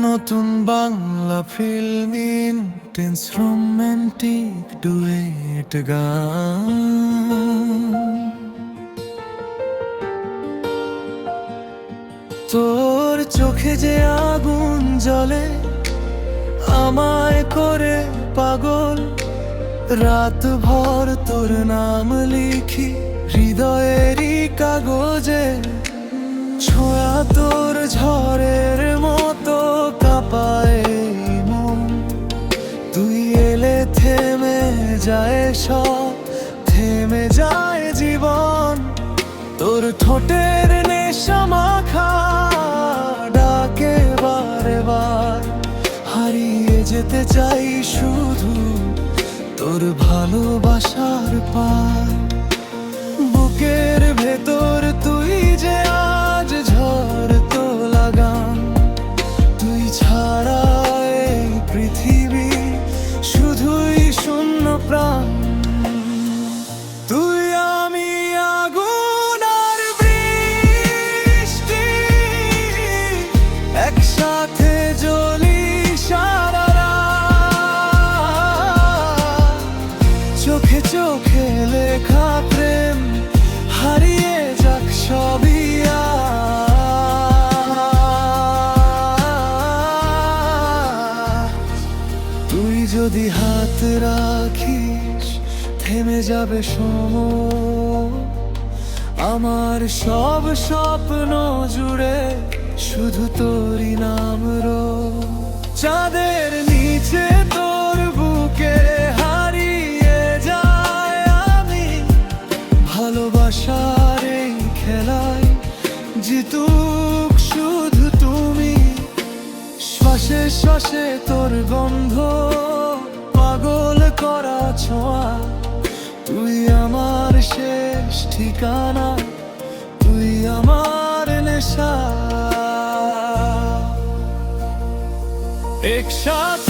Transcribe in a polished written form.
নতুন Bangla film intense romantic duet গান। তোর চোখে যে আগুন জ্বলে আমায় করে পাগল, রাত ভর তোর নাম লিখি হৃদয়েরই কাগজে। ছোঁয়া তোর ঝড়ের মতো কাঁপায় মন, তুই এলে থেমে যায় সব, থেমে যায় জীবন। তোর ঠোঁটের নেশা মাখা ডাকে বারে বার, হারিয়ে যেতে চাই শুধু তোর ভালোবাসার পার। বুকের ভেতর তুই যে আজ ঝড় তোলা গান, তুই ছাড়া এই পৃথিবী শুধুই শূন্য প্রাণ। তুই আমি আগুন আর বৃষ্টি, একসাথে জ্বলি সারা রাত। চোখে চোখে লেখা প্রেম হারিয়ে যাক সবই আজ। তুই যদি হাত রাখিস থেমে যাবে সময়, আমার সব স্বপ্ন জুড়ে শুধু তোরই নাম রয়। চাঁদের নিচে তোর বুকে হারিয়ে যায় আমি, ভালোবাসার এই খেলায় জিতুক শুধু তুমি। শ্বাসে শ্বাসে তোর গন্ধ, পাগল করা ছোঁয়া, তুই আমার শেষ ঠিকানা, তুই আমার নেশা। একসাথে